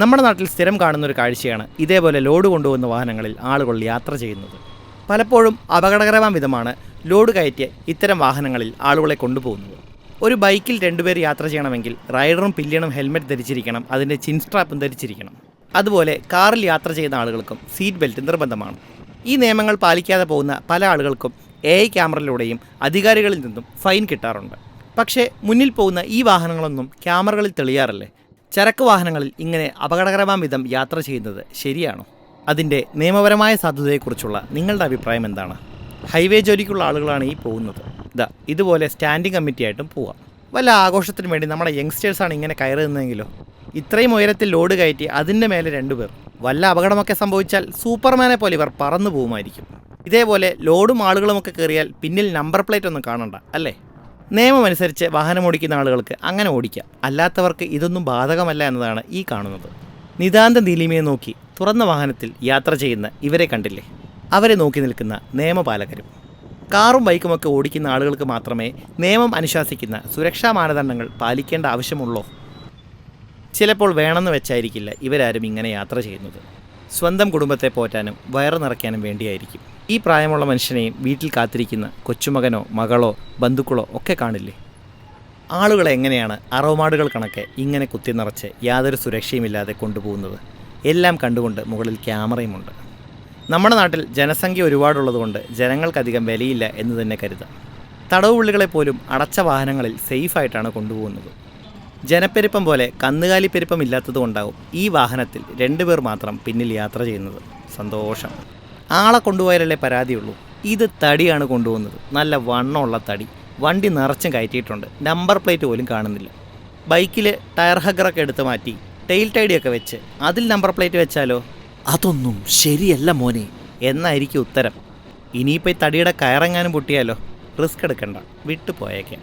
നമ്മുടെ നാട്ടിൽ സ്ഥിരം കാണുന്നൊരു കാഴ്ചയാണ് ഇതേപോലെ ലോഡ് കൊണ്ടുപോകുന്ന വാഹനങ്ങളിൽ ആളുകൾ യാത്ര ചെയ്യുന്നത്. പലപ്പോഴും അപകടകരമായ വിധമാണ് ലോഡ് കയറ്റിയ ഇത്തരം വാഹനങ്ങളിൽ ആളുകളെ കൊണ്ടുപോകുന്നത്. ഒരു ബൈക്കിൽ 2 പേർ യാത്ര ചെയ്യണമെങ്കിൽ റൈഡറും പില്ലിയനും ഹെൽമെറ്റ് ധരിച്ചിരിക്കണം, അതിൻ്റെ ചിൻ സ്ട്രാപ്പും ധരിച്ചിരിക്കണം. അതുപോലെ കാറിൽ യാത്ര ചെയ്യുന്ന ആളുകൾക്കും സീറ്റ് ബെൽറ്റ് നിർബന്ധമാണ്. ഈ നിയമങ്ങൾ പാലിക്കാതെ പോകുന്ന പല ആളുകൾക്കും AI ക്യാമറയിലൂടെയും അധികാരികളിൽ നിന്നും ഫൈൻ കിട്ടാറുണ്ട്. പക്ഷേ മുന്നിൽ പോകുന്ന ഈ വാഹനങ്ങളൊന്നും ക്യാമറകളിൽ തെളിയാറില്ലേ? ചരക്ക് വാഹനങ്ങളിൽ ഇങ്ങനെ അപകടകരമായ വിധം യാത്ര ചെയ്യുന്നത് ശരിയാണോ? അതിൻ്റെ നിയമപരമായ സാധ്യതയെക്കുറിച്ചുള്ള നിങ്ങളുടെ അഭിപ്രായം എന്താണ്? ഹൈവേ ജോലിക്കുള്ള ആളുകളാണ് ഈ പോകുന്നത്. ഇതുപോലെ സ്റ്റാൻഡിംഗ് കമ്മിറ്റിയായിട്ടും പോവാം. വല്ല ആഘോഷത്തിനും വേണ്ടി നമ്മുടെ യങ്സ്റ്റേഴ്സാണ് ഇങ്ങനെ കയറി നിന്നെങ്കിലോ? ഇത്രയും ഉയരത്തിൽ ലോഡ് കയറ്റി അതിൻ്റെ മേലെ 2 പേർ. വല്ല അപകടമൊക്കെ സംഭവിച്ചാൽ സൂപ്പർമാനെ പോലെ ഇവർ പറന്നു പോകുമായിരിക്കും. ഇതേപോലെ ലോഡും ആളുകളുമൊക്കെ കയറിയാൽ പിന്നിൽ നമ്പർ പ്ലേറ്റ് ഒന്നും കാണണ്ട അല്ലേ? നിയമമനുസരിച്ച് വാഹനമോടിക്കുന്ന ആളുകൾക്ക് അങ്ങനെ ഓടിക്കാം, അല്ലാത്തവർക്ക് ഇതൊന്നും ബാധകമല്ല എന്നതാണ് ഈ കാണുന്നത്. നിതാന്ത നീലിമയെ നോക്കി തുറന്ന വാഹനത്തിൽ യാത്ര ചെയ്യുന്ന ഇവരെ കണ്ടില്ലേ? അവരെ നോക്കി നിൽക്കുന്ന നിയമപാലകരും. കാറും ബൈക്കുമൊക്കെ ഓടിക്കുന്ന ആളുകൾക്ക് മാത്രമേ നിയമം അനുശാസിക്കുന്ന സുരക്ഷാ മാനദണ്ഡങ്ങൾ പാലിക്കേണ്ട ആവശ്യമുള്ളൂ. ചിലപ്പോൾ വേണമെന്ന് വെച്ചായിരിക്കില്ല ഇവരാരും ഇങ്ങനെ യാത്ര ചെയ്യുന്നത്. സ്വന്തം കുടുംബത്തെ പോറ്റാനും വയറു നിറയ്ക്കാനും വേണ്ടിയായിരിക്കും. ഈ പ്രായമുള്ള മനുഷ്യനെയും വീട്ടിൽ കാത്തിരിക്കുന്ന കൊച്ചുമകനോ മകളോ ബന്ധുക്കളോ ഒക്കെ കാണില്ലേ? ആളുകളെ എങ്ങനെയാണ് അറവമാടുകൾ കണക്കെ ഇങ്ങനെ കുത്തിനിറച്ച് യാതൊരു സുരക്ഷയുമില്ലാതെ കൊണ്ടുപോകുന്നത്? എല്ലാം കണ്ടുകൊണ്ട് മുകളിൽ ക്യാമറയുമുണ്ട്. നമ്മുടെ നാട്ടിൽ ജനസംഖ്യ ഒരുപാടുള്ളതുകൊണ്ട് ജനങ്ങൾക്കധികം വിലയില്ല എന്ന് തന്നെ കരുതാം. തടവുപുള്ളികളെപ്പോലും അടച്ച വാഹനങ്ങളിൽ സേഫായിട്ടാണ് കൊണ്ടുപോകുന്നത്. ജനപ്പെരുപ്പം പോലെ കന്നുകാലിപ്പെരുപ്പം ഇല്ലാത്തതുകൊണ്ടാവും ഈ വാഹനത്തിൽ 2 പേർ മാത്രം പിന്നിൽ യാത്ര ചെയ്യുന്നത്. സന്തോഷം. ആളെ കൊണ്ടുപോയാലല്ലേ പരാതിയുള്ളൂ. ഇത് തടിയാണ് കൊണ്ടുപോകുന്നത്, നല്ല വണ്ണമുള്ള തടി. വണ്ടി നിറച്ചും കയറ്റിയിട്ടുണ്ട്, നമ്പർ പ്ലേറ്റ് പോലും കാണുന്നില്ല. ബൈക്കിൽ ടയർ ഹഗറൊക്കെ എടുത്ത് മാറ്റി ടെയിൽ ടൈഡിയൊക്കെ വെച്ച് അതിൽ നമ്പർ പ്ലേറ്റ് വെച്ചാലോ? അതൊന്നും ശരിയല്ല മോനെ എന്നായിരിക്കും ഉത്തരം. ഇനിയിപ്പോൾ ഈ തടിയുടെ കയറെങ്ങാനും പൊട്ടിയാലോ? റിസ്ക് എടുക്കണ്ട, വിട്ടുപോയേക്കാം.